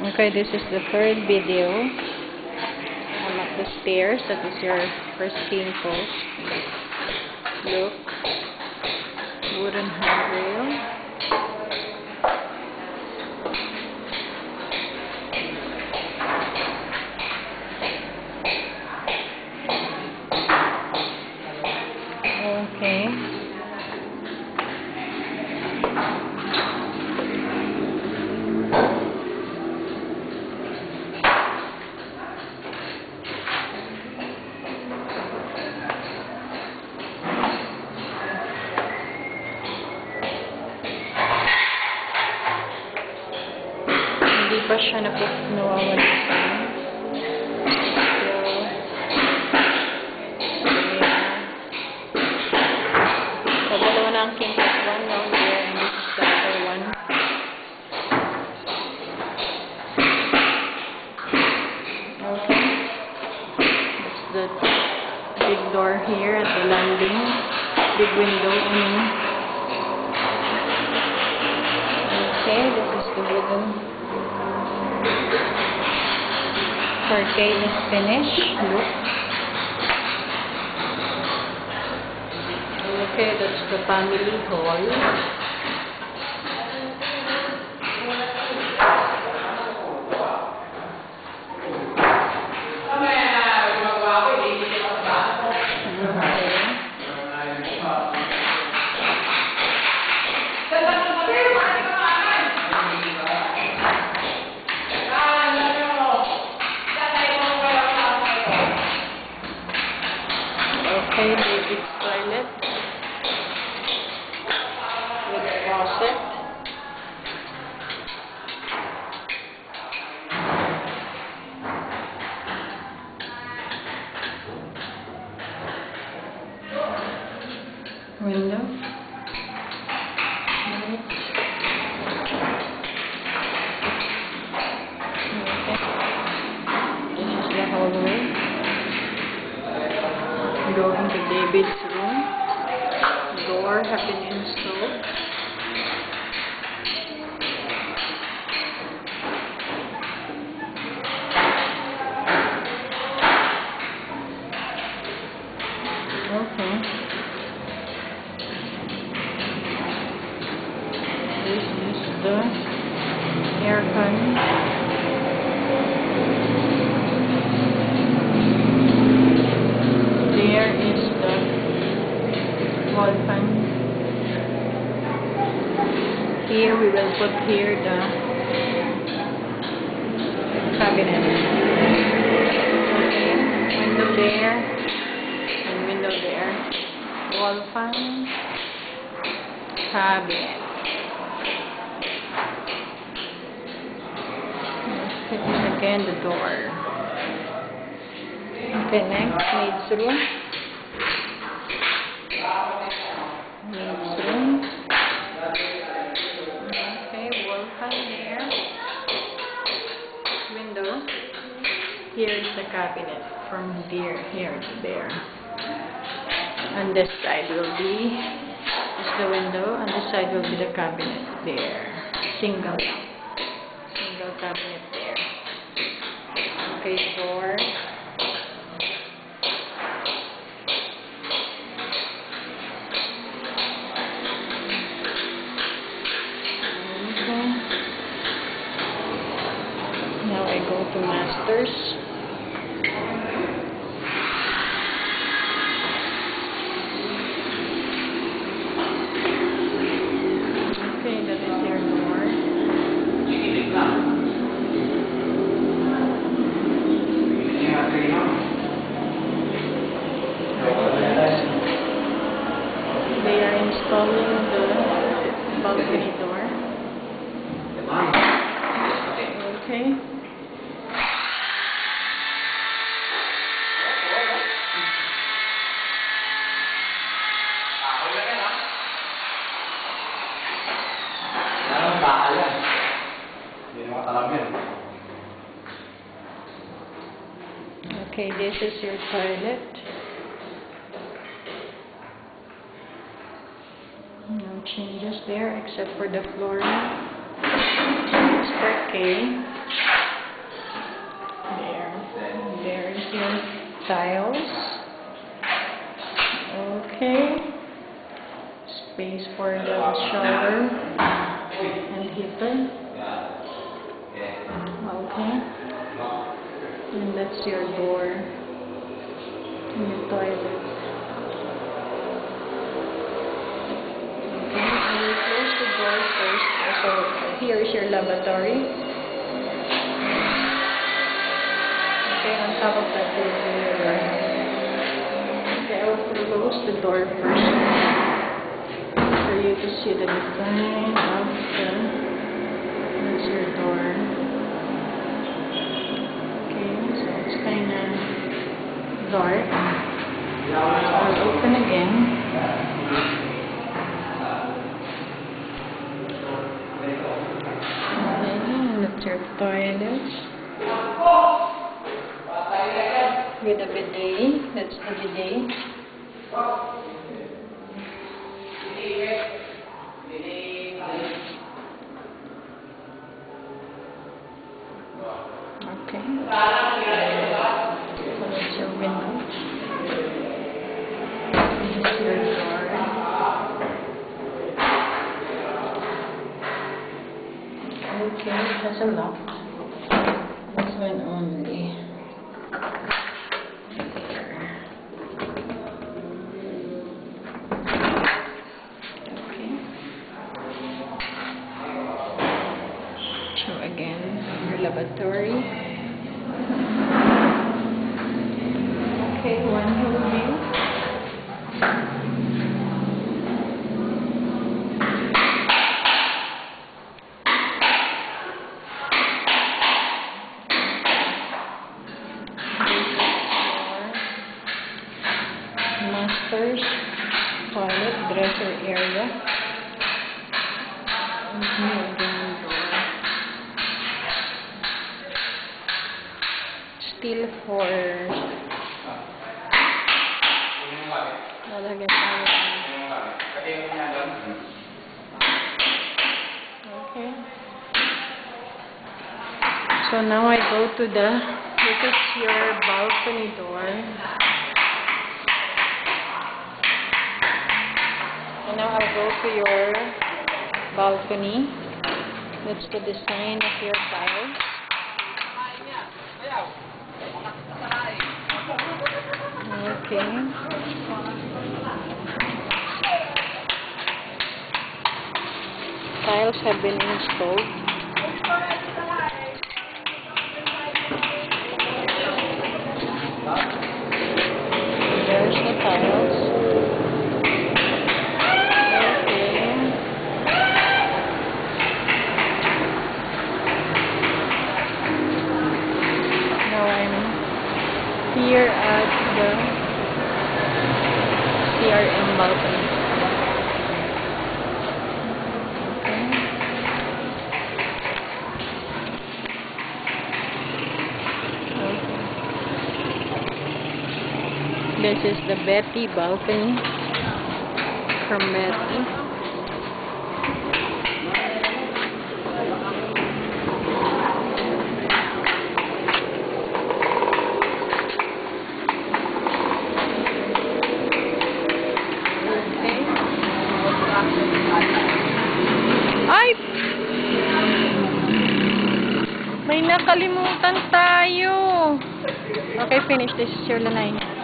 Okay, this is the third video. I'm up the stairs. That is your first king post. Look. Wooden handrail. Okay. Hindi pa siya nawawala sa so, dalawa na ang king plus 1 now here, and this is the other one. Okay. That's the big door here at the landing. Big window, I mean. Okay, this is the wooden curtain is finished. Look. Okay, that's the family hall. Okay, baby's toilet with a faucet. Window. Right. Okay. This is the hallway. Going to David's room. Door have been installed. Okay. This is the aircon. There is the wall fan. Here we will put here the cabinet. Okay, window there and window there. Wall fan, cabinet. This is again the door. Okay, next, maid's room. Maid's room. Okay, wall fan there. Window. Here is the cabinet from here to there. On this side will be the window, and this side will be the cabinet there. Single cabinet there. Okay, door. Now I go to masters. Okay, that is your door. They are installing the balcony door. Okay. Okay, this is your toilet. No changes there except for the flooring. It's okay. tiles. Okay. Space for the shower and heater. Okay. And that's your door in your toilet. Okay, and you close the door first. So here is your lavatory. Okay, on top of that is your mirror. Okay, I will close the door first for you to see the design of the. That's your door. Okay, so it's kind of dark. So I'll open again. That's your toilet with a bidet. That's the bidet. Okay. So that's your window. This is your door. Okay, it has a lock. This one only. Okay. So again, your lavatory. Okay, one whole view. Master's toilet dresser area. And here again door. Still for lalagyan tayo. Okay. So now I go to this is your balcony door. So now I'll go to your balcony. That's the design of your tiles. Okay. Tiles have been installed. There's the tiles. Here at the CRM balcony. Okay. This is the Betty balcony from Betty. Ay! May nakalimutan tayo. Okay, finish. This is your lanay.